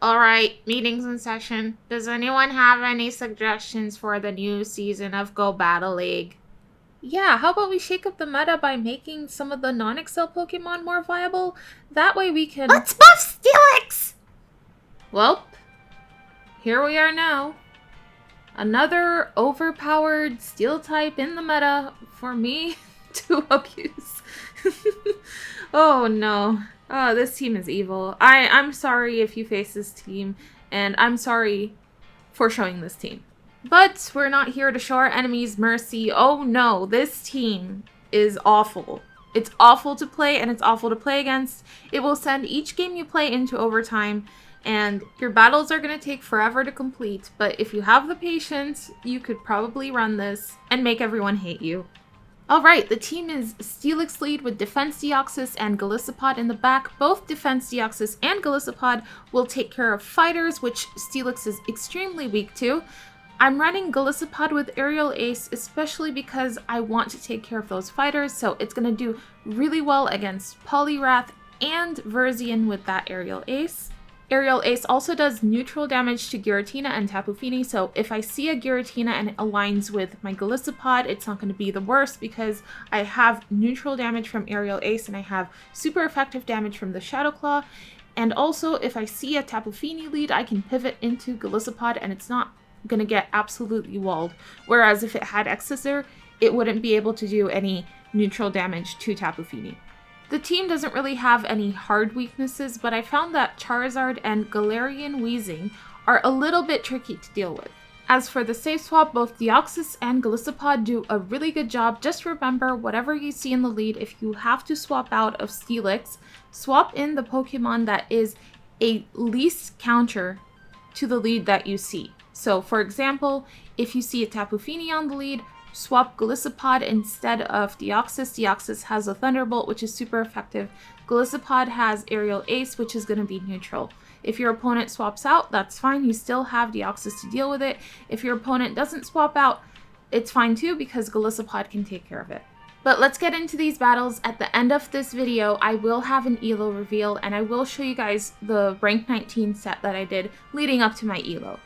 Alright, meeting's in session. Does anyone have any suggestions for the new season of Go Battle League? Yeah, how about we shake up the meta by making some of the non-Excel Pokemon more viable? That way we can... Let's buff Steelix! Welp, here we are now. Another overpowered Steel type in the meta for me to abuse. Oh no. Oh, this team is evil. I'm sorry if you face this team, and I'm sorry for showing this team. But we're not here to show our enemies mercy. Oh no, this team is awful. It's awful to play, and it's awful to play against. It will send each game you play into overtime, and your battles are going to take forever to complete. But if you have the patience, you could probably run this and make everyone hate you. Alright, the team is Steelix lead with Defense Deoxys and Golisopod in the back. Both Defense Deoxys and Golisopod will take care of fighters, which Steelix is extremely weak to. I'm running Golisopod with Aerial Ace, especially because I want to take care of those fighters, so it's going to do really well against Poliwrath and Virizion with that Aerial Ace. Aerial Ace also does neutral damage to Giratina and Tapu Fini, so if I see a Giratina and it aligns with my Golisopod, it's not going to be the worst because I have neutral damage from Aerial Ace and I have super effective damage from the Shadow Claw. And also, if I see a Tapu Fini lead, I can pivot into Golisopod and it's not going to get absolutely walled. Whereas if it had X-Scissor, it wouldn't be able to do any neutral damage to Tapu Fini. The team doesn't really have any hard weaknesses, but I found that Charizard and Galarian Weezing are a little bit tricky to deal with. As for the safe swap, both Deoxys and Golisopod do a really good job. Just remember, whatever you see in the lead, if you have to swap out of Steelix, swap in the Pokemon that is a least counter to the lead that you see. So for example, if you see a Tapu Fini on the lead, swap Golisopod instead of Deoxys. Deoxys has a Thunderbolt, which is super effective. Golisopod has Aerial Ace, which is going to be neutral. If your opponent swaps out, that's fine. You still have Deoxys to deal with it. If your opponent doesn't swap out, it's fine too because Golisopod can take care of it. But let's get into these battles. At the end of this video, I will have an ELO reveal, and I will show you guys the rank 19 set that I did leading up to my ELO.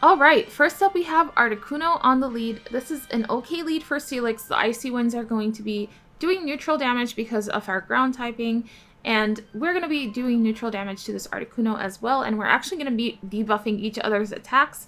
Alright, first up we have Articuno on the lead. This is an okay lead for Steelix. The Icy Winds are going to be doing neutral damage because of our ground typing, and we're going to be doing neutral damage to this Articuno as well, and we're actually going to be debuffing each other's attacks.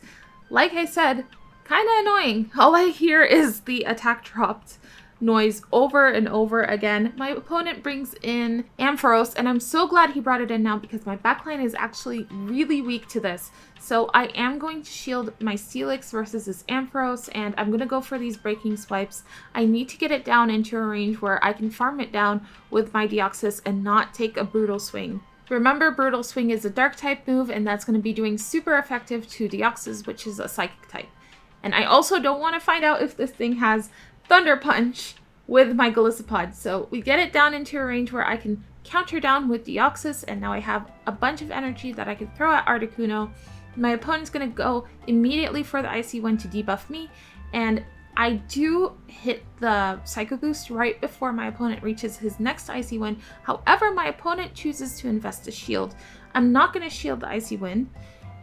Like I said, kind of annoying. All I hear is the attack dropped noise over and over again. My opponent brings in Ampharos, and I'm so glad he brought it in now because my backline is actually really weak to this. So I am going to shield my Steelix versus this Ampharos, and I'm going to go for these breaking swipes. I need to get it down into a range where I can farm it down with my Deoxys and not take a Brutal Swing. Remember, Brutal Swing is a dark type move, and that's going to be doing super effective to Deoxys, which is a psychic type. And I also don't want to find out if this thing has Thunder Punch with my Golisopod. So we get it down into a range where I can counter down with Deoxys, and now I have a bunch of energy that I can throw at Articuno. My opponent's going to go immediately for the Icy Wind to debuff me, and I do hit the Psycho Boost right before my opponent reaches his next Icy Wind. However, my opponent chooses to invest a shield. I'm not going to shield the Icy Wind,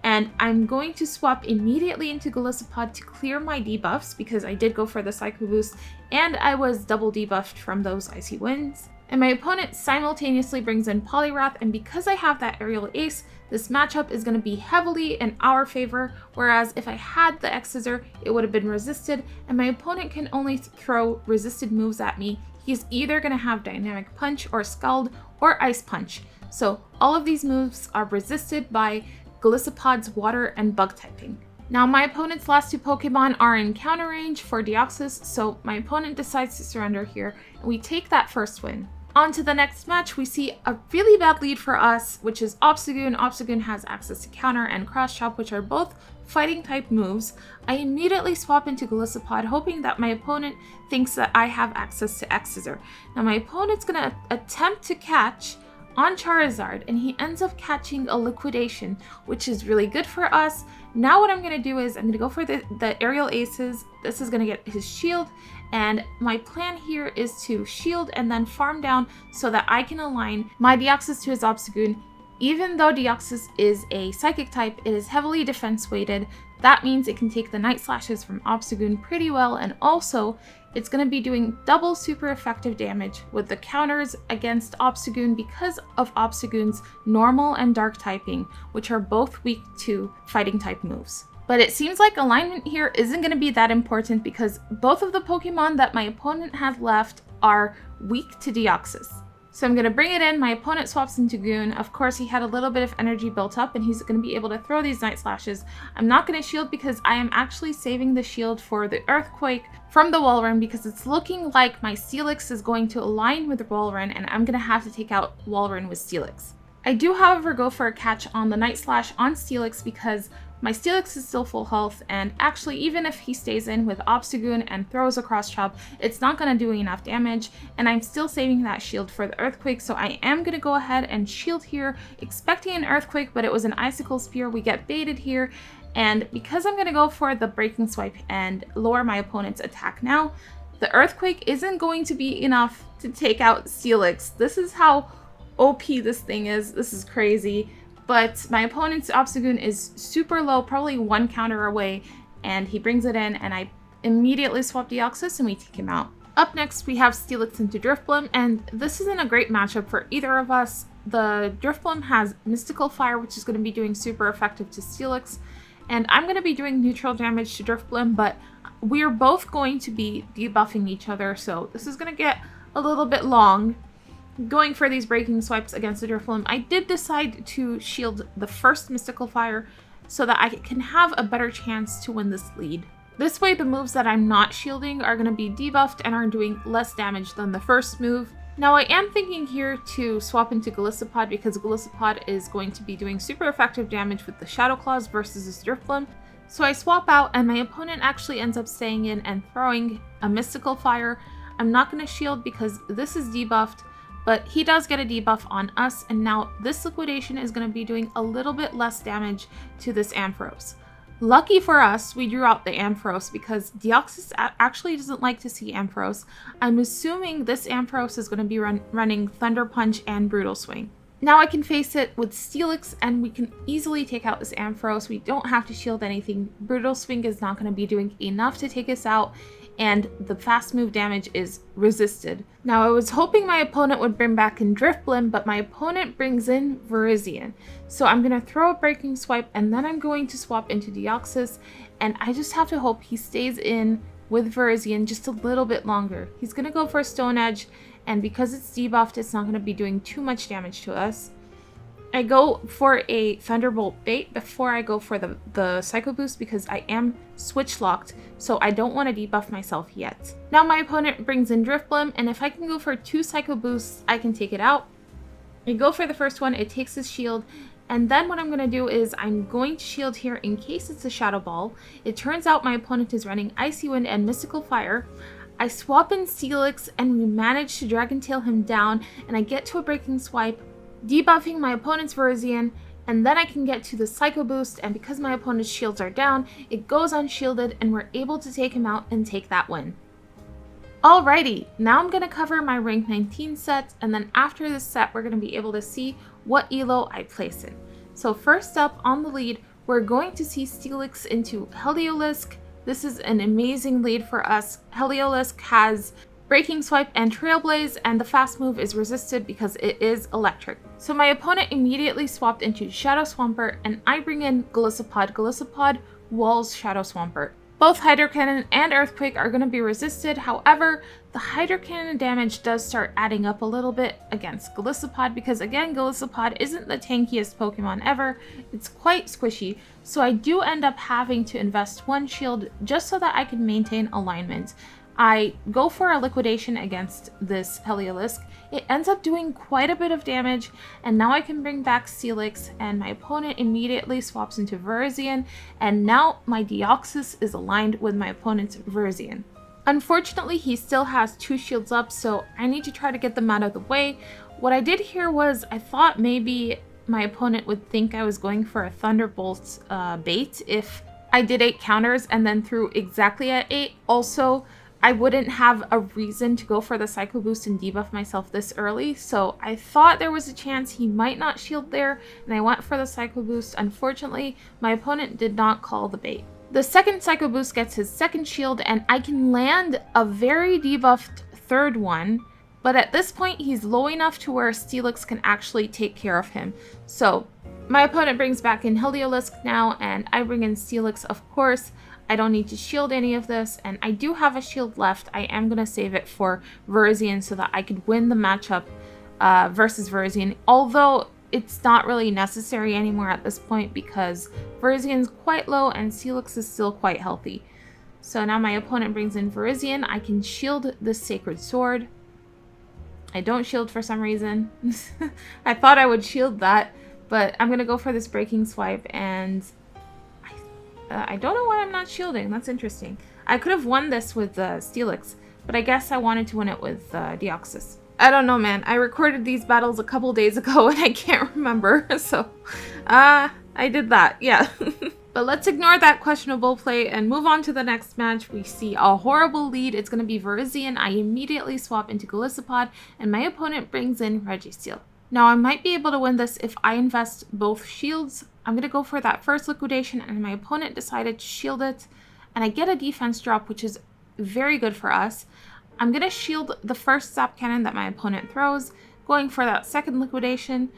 and I'm going to swap immediately into Golisopod to clear my debuffs because I did go for the Psycho Boost and I was double debuffed from those Icy Winds. And my opponent simultaneously brings in Poliwrath, and because I have that Aerial Ace, this matchup is going to be heavily in our favor, whereas if I had the X-Scissor, it would have been resisted, and my opponent can only throw resisted moves at me. He's either going to have Dynamic Punch or Scald or Ice Punch. So all of these moves are resisted by Golisopod's Water and Bug typing. Now my opponent's last two Pokemon are in counter range for Deoxys, so my opponent decides to surrender here, and we take that first win. On to the next match, we see a really bad lead for us, which is Obstagoon. Obstagoon has access to counter and cross chop, which are both fighting type moves. I immediately swap into Golisopod, hoping that my opponent thinks that I have access to X-Scissor. Now my opponent's gonna attempt to catch on Charizard, and he ends up catching a Liquidation, which is really good for us. Now what I'm going to do is I'm going to go for the Aerial Aces. This is going to get his shield, and my plan here is to shield and then farm down so that I can align my Deoxys to his Obstagoon Even though Deoxys is a psychic type, it is heavily defense weighted. That means it can take the Night Slashes from Obstagoon pretty well, and also it's going to be doing double super effective damage with the counters against Obstagoon because of Obstagoon's normal and dark typing, which are both weak to fighting type moves. But it seems like alignment here isn't going to be that important because both of the Pokemon that my opponent had left are weak to Deoxys. So I'm going to bring it in, my opponent swaps into Goon. Of course, he had a little bit of energy built up and he's going to be able to throw these Night Slashes. I'm not going to shield because I am actually saving the shield for the Earthquake from the Walrein because it's looking like my Steelix is going to align with the Walrein and I'm going to have to take out Walrein with Steelix. I do, however, go for a catch on the Night Slash on Steelix because my Steelix is still full health, and actually even if he stays in with Obstagoon and throws a Cross Chop, it's not going to do enough damage, and I'm still saving that shield for the Earthquake, so I am going to go ahead and shield here, expecting an Earthquake, but it was an Icicle Spear. We get baited here, and because I'm going to go for the Breaking Swipe and lower my opponent's attack now, the Earthquake isn't going to be enough to take out Steelix. This is how OP this thing is. This is crazy. But my opponent's Obstagoon is super low, probably one counter away, and he brings it in, and I immediately swap Deoxys and we take him out. Up next, we have Steelix into Drifblim, and this isn't a great matchup for either of us. The Drifblim has Mystical Fire, which is going to be doing super effective to Steelix, and I'm going to be doing neutral damage to Drifblim, but we're both going to be debuffing each other, so this is going to get a little bit long. Going for these breaking swipes against the Drifblim, I did decide to shield the first Mystical Fire so that I can have a better chance to win this lead. This way, the moves that I'm not shielding are going to be debuffed and are doing less damage than the first move. Now, I am thinking here to swap into Golisopod because Golisopod is going to be doing super effective damage with the Shadow Claws versus this Drifblim. So I swap out and my opponent actually ends up staying in and throwing a Mystical Fire. I'm not going to shield because this is debuffed, but he does get a debuff on us, and now this Liquidation is going to be doing a little bit less damage to this Ampharos. Lucky for us, we drew out the Ampharos because Deoxys actually doesn't like to see Ampharos. I'm assuming this Ampharos is going to be running Thunder Punch and Brutal Swing. Now I can face it with Steelix and we can easily take out this Ampharos. We don't have to shield anything. Brutal Swing is not going to be doing enough to take us out, and the fast move damage is resisted. Now I was hoping my opponent would bring back in Drifblim, but my opponent brings in Virizion. So I'm going to throw a Breaking Swipe and then I'm going to swap into Deoxys, and I just have to hope he stays in with Virizion just a little bit longer. He's going to go for a Stone Edge, and because it's debuffed, it's not going to be doing too much damage to us. I go for a Thunderbolt bait before I go for the Psycho Boost because I am switch locked, so I don't want to debuff myself yet. Now my opponent brings in Drifblim, and if I can go for 2 Psycho Boosts, I can take it out. I go for the first one, it takes his shield, and then what I'm going to do is I'm going to shield here in case it's a Shadow Ball. It turns out my opponent is running Icy Wind and Mystical Fire. I swap in Steelix and we manage to Dragon Tail him down, and I get to a Breaking Swipe, debuffing my opponent's Virizion, and then I can get to the Psycho Boost, and because my opponent's shields are down, it goes unshielded and we're able to take him out and take that win. Alrighty, now I'm going to cover my rank 19 set, and then after this set we're going to be able to see what ELO I place in. So first up on the lead, we're going to see Steelix into Heliolisk. This is an amazing lead for us. Heliolisk has Breaking Swipe and Trailblaze, and the fast move is resisted because it is electric. So my opponent immediately swapped into Shadow Swampert, and I bring in Golisopod. Golisopod walls Shadow Swampert. Both Hydro Cannon and Earthquake are going to be resisted. However, the Hydro Cannon damage does start adding up a little bit against Golisopod because, again, Golisopod isn't the tankiest Pokemon ever. It's quite squishy, so I do end up having to invest 1 shield just so that I can maintain alignment. I go for a Liquidation against this Heliolisk. It ends up doing quite a bit of damage, and now I can bring back Steelix, and my opponent immediately swaps into Virizion, and now my Deoxys is aligned with my opponent's Virizion. Unfortunately, he still has 2 shields up, so I need to try to get them out of the way. What I did here was I thought maybe my opponent would think I was going for a Thunderbolt bait if I did 8 counters and then threw exactly at 8. Also, I wouldn't have a reason to go for the Psycho Boost and debuff myself this early, so I thought there was a chance he might not shield there, and I went for the Psycho Boost. Unfortunately, my opponent did not call the bait. The second Psycho Boost gets his second shield, and I can land a very debuffed third one, but at this point he's low enough to where Steelix can actually take care of him. So my opponent brings back in Heliolisk now, and I bring in Steelix, of course. I don't need to shield any of this, and I do have a shield left. I am going to save it for Virizion so that I could win the matchup versus Virizion, although it's not really necessary anymore at this point because Virizion's quite low and Steelix is still quite healthy. So now my opponent brings in Virizion. I can shield this Sacred Sword. I don't shield for some reason. I thought I would shield that, but I'm going to go for this Breaking Swipe, and I don't know why I'm not shielding. That's interesting. I could have won this with Steelix, but I guess I wanted to win it with Deoxys. I don't know, man. I recorded these battles a couple days ago and I can't remember. So, I did that. Yeah. But let's ignore that questionable play and move on to the next match. We see a horrible lead. It's going to be Virizion. I immediately swap into Golisopod, and my opponent brings in Registeel. Now, I might be able to win this if I invest both shields. I'm going to go for that first liquidation, and my opponent decided to shield it, and I get a defense drop, which is very good for us. I'm going to shield the first Zap Cannon that my opponent throws, going for that second liquidation.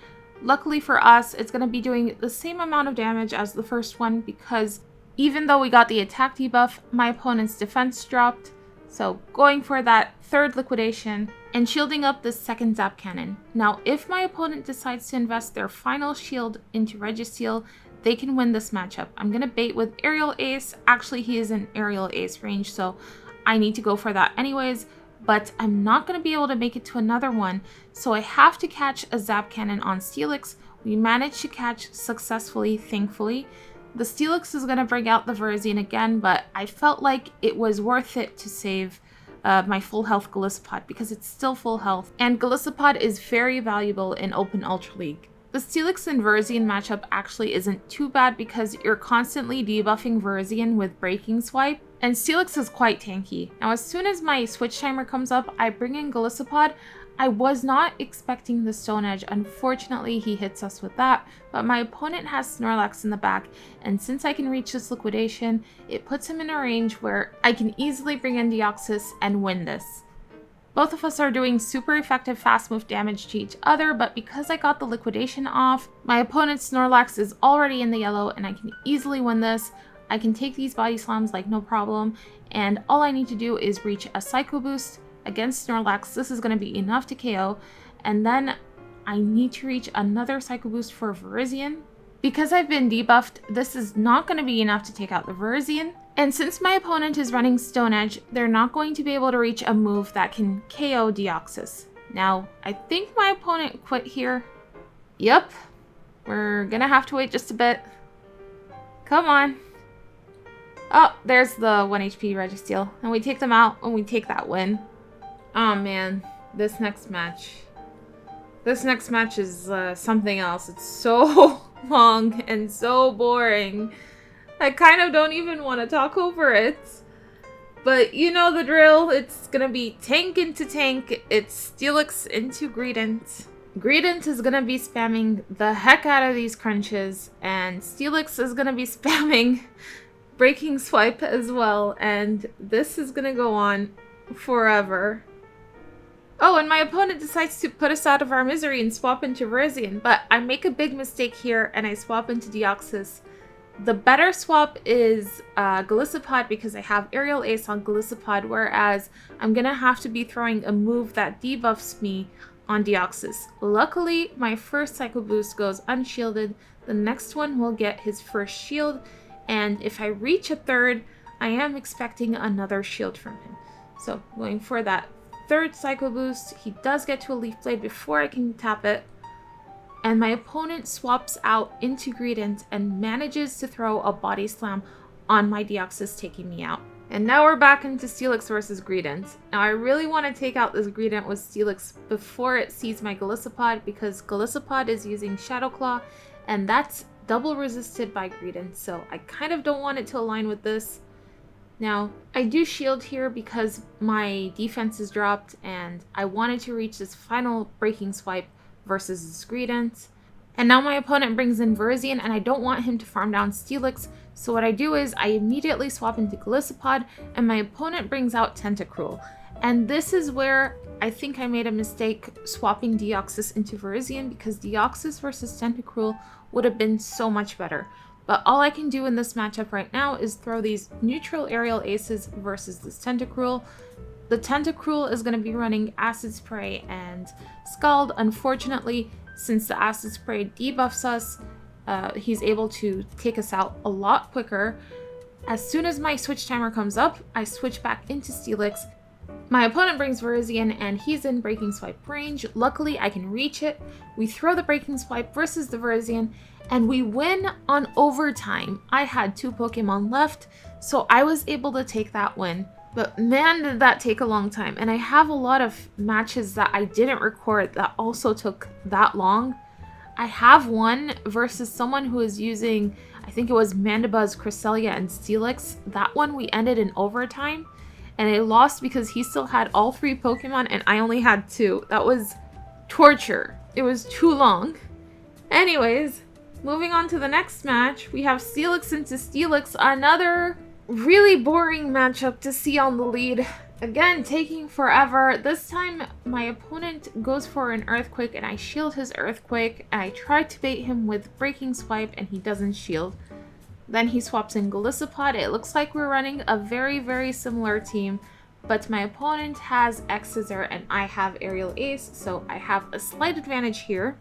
Luckily for us, it's going to be doing the same amount of damage as the first one because even though we got the attack debuff, my opponent's defense dropped. So going for that third liquidation and shielding up this second Zap Cannon. Now, if my opponent decides to invest their final shield into Registeel, they can win this matchup. I'm going to bait with Aerial Ace. Actually, he is in Aerial Ace range, so I need to go for that anyways. But I'm not going to be able to make it to another one, so I have to catch a Zap Cannon on Steelix. We managed to catch successfully, thankfully. The Steelix is going to bring out the Virizion again, but I felt like it was worth it to save my full health Golisopod because it's still full health, and Golisopod is very valuable in Open Ultra League. The Steelix and Virizion matchup actually isn't too bad because you're constantly debuffing Virizion with Breaking Swipe, and Steelix is quite tanky. Now, as soon as my switch timer comes up, I bring in Golisopod. I was not expecting the Stone Edge. Unfortunately, he hits us with that, but my opponent has Snorlax in the back, and since I can reach this liquidation, it puts him in a range where I can easily bring in Deoxys and win this. Both of us are doing super effective fast move damage to each other, but because I got the liquidation off, my opponent's Snorlax is already in the yellow, and I can easily win this. I can take these body slams like no problem, and all I need to do is reach a Psycho Boost against Snorlax. This is going to be enough to KO, and then I need to reach another Psycho Boost for Virizion. Because I've been debuffed, this is not going to be enough to take out the Virizion, and since my opponent is running Stone Edge, they're not going to be able to reach a move that can KO Deoxys. Now, I think my opponent quit here. Yep, we're going to have to wait just a bit. Come on. Oh, there's the 1 HP Registeel, and we take them out and we take that win. Oh man, this next match is something else. It's so long and so boring. I kind of don't even want to talk over it. But you know the drill. It's gonna be tank into tank. It's Steelix into Greedent. Greedent is gonna be spamming the heck out of these crunches, and Steelix is gonna be spamming Breaking Swipe as well, and this is gonna go on forever. Oh, and my opponent decides to put us out of our misery and swap into Virizion, but I make a big mistake here and I swap into Deoxys. The better swap is Golisopod because I have Aerial Ace on Golisopod, whereas I'm gonna have to be throwing a move that debuffs me on Deoxys. Luckily, my first Psycho Boost goes unshielded. The next one will get his first shield, and if I reach a third, I am expecting another shield from him. So going for that third Psycho Boost, he does get to a Leaf Blade before I can tap it, and my opponent swaps out into Greedent and manages to throw a Body Slam on my Deoxys, taking me out. And now we're back into Steelix versus Greedent. Now I really want to take out this Greedent with Steelix before it sees my Golisopod, because Golisopod is using Shadow Claw, and that's double resisted by Greedent, so I kind of don't want it to align with this. Now, I do shield here because my defense is dropped and I wanted to reach this final breaking swipe versus this Greedent. And now my opponent brings in Virizion and I don't want him to farm down Steelix, so what I do is I immediately swap into Golisopod and my opponent brings out Tentacruel. And this is where I think I made a mistake swapping Deoxys into Virizion, because Deoxys versus Tentacruel would have been so much better. But all I can do in this matchup right now is throw these neutral aerial aces versus this Tentacruel. The Tentacruel is going to be running Acid Spray and Scald. Unfortunately, since the Acid Spray debuffs us, he's able to take us out a lot quicker. As soon as my switch timer comes up, I switch back into Steelix. My opponent brings Virizion and he's in Breaking Swipe range. Luckily, I can reach it. We throw the Breaking Swipe versus the Virizion and we win on overtime. I had 2 Pokemon left, so I was able to take that win. But man, did that take a long time. And I have a lot of matches that I didn't record that also took that long. I have one versus someone who is using, I think it was Mandibuzz, Cresselia, and Steelix. That one we ended in overtime. And I lost because he still had all 3 Pokemon and I only had 2. That was torture. It was too long. Anyways, moving on to the next match, we have Steelix into Steelix, another really boring matchup to see on the lead. Again, taking forever. This time, my opponent goes for an Earthquake and I shield his Earthquake. And I try to bait him with Breaking Swipe and he doesn't shield. Then he swaps in Golisopod. It looks like we're running a very, very similar team, but my opponent has X-Scissor and I have Aerial Ace, so I have a slight advantage here.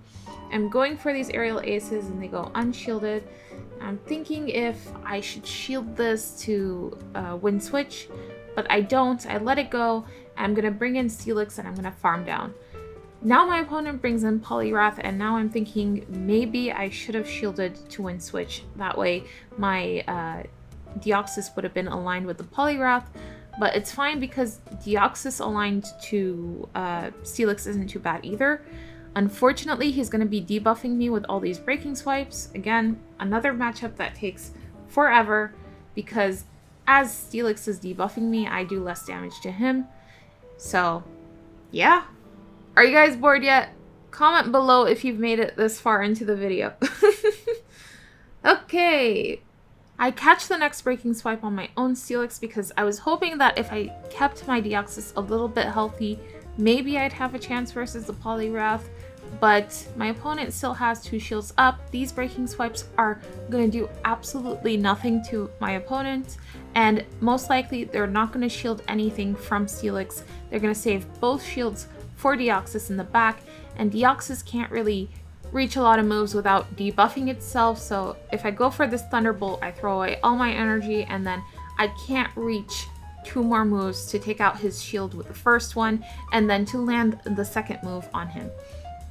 I'm going for these Aerial Aces and they go unshielded. I'm thinking if I should shield this to win switch, but I don't. I let it go. I'm going to bring in Steelix and I'm going to farm down. Now my opponent brings in Poliwrath, and now I'm thinking maybe I should have shielded to win switch. That way my Deoxys would have been aligned with the Poliwrath, but it's fine because Deoxys aligned to Steelix isn't too bad either. Unfortunately, he's going to be debuffing me with all these Breaking Swipes. Again, another matchup that takes forever because as Steelix is debuffing me, I do less damage to him. So, yeah. Are you guys bored yet? Comment below if you've made it this far into the video. Okay. I catch the next Breaking Swipe on my own Steelix because I was hoping that if I kept my Deoxys a little bit healthy, maybe I'd have a chance versus the Poliwrath. But my opponent still has 2 shields up. These Breaking Swipes are going to do absolutely nothing to my opponent. And most likely, they're not going to shield anything from Steelix. They're going to save both shields for Deoxys in the back, and Deoxys can't really reach a lot of moves without debuffing itself, so if I go for this Thunderbolt, I throw away all my energy, and then I can't reach 2 more moves to take out his shield with the first one, and then to land the second move on him.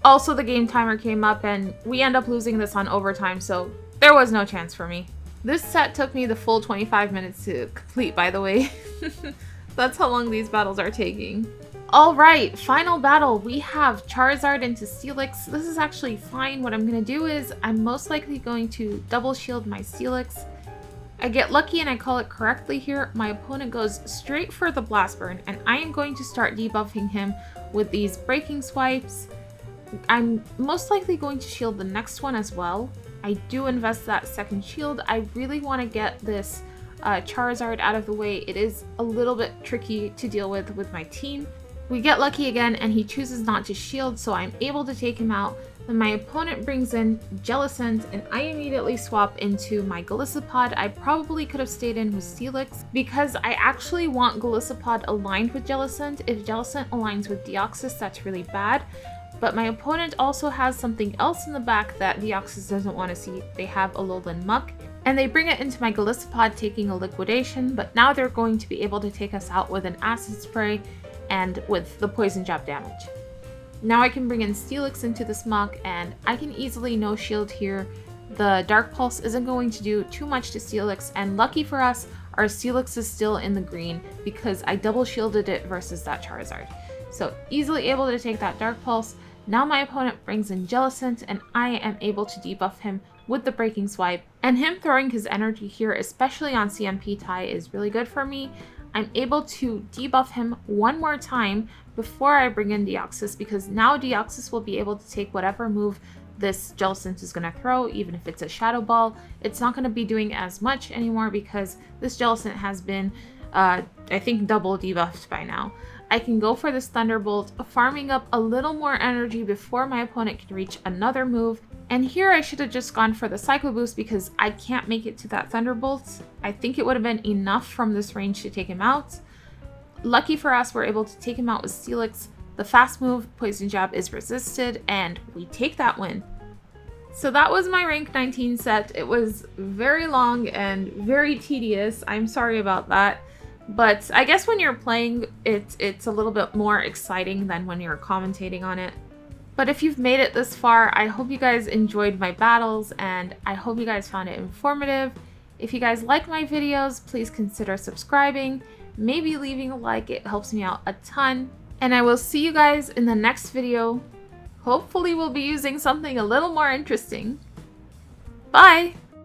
Also, the game timer came up, and we end up losing this on overtime, so there was no chance for me. This set took me the full 25 minutes to complete, by the way. That's how long these battles are taking. Alright, final battle. We have Charizard into Steelix. This is actually fine. What I'm going to do is I'm most likely going to double shield my Steelix. I get lucky and I call it correctly here. My opponent goes straight for the Blast Burn, and I am going to start debuffing him with these Breaking Swipes. I'm most likely going to shield the next one as well. I do invest that second shield. I really want to get this Charizard out of the way. It is a little bit tricky to deal with my team. We get lucky again and he chooses not to shield, so I'm able to take him out. Then my opponent brings in Jellicent and I immediately swap into my Golisopod. I probably could have stayed in with Steelix because I actually want Golisopod aligned with Jellicent. If Jellicent aligns with Deoxys, that's really bad. But my opponent also has something else in the back that Deoxys doesn't want to see. They have Alolan Muck, and they bring it into my Golisopod, taking a Liquidation, but now they're going to be able to take us out with an Acid Spray and with the Poison Jab damage. Now I can bring in Steelix into this Muck, and I can easily no shield here. The Dark Pulse isn't going to do too much to Steelix, and lucky for us, our Steelix is still in the green because I double shielded it versus that Charizard. So easily able to take that Dark Pulse. Now my opponent brings in Jellicent, and I am able to debuff him with the Breaking Swipe. And him throwing his energy here, especially on CMP tie, is really good for me. I'm able to debuff him one more time before I bring in Deoxys, because now Deoxys will be able to take whatever move this Jellicent is going to throw, even if it's a Shadow Ball. It's not going to be doing as much anymore because this Jellicent has been, I think, double debuffed by now. I can go for this Thunderbolt, farming up a little more energy before my opponent can reach another move. And here I should have just gone for the Psycho Boost because I can't make it to that Thunderbolt. I think it would have been enough from this range to take him out. Lucky for us, we're able to take him out with Steelix. The fast move, Poison Jab, is resisted, and we take that win. So that was my rank 19 set. It was very long and very tedious. I'm sorry about that. But I guess when you're playing, it's a little bit more exciting than when you're commentating on it. But if you've made it this far, I hope you guys enjoyed my battles, and I hope you guys found it informative. If you guys like my videos, please consider subscribing, maybe leaving a like. It helps me out a ton. And I will see you guys in the next video. Hopefully we'll be using something a little more interesting. Bye!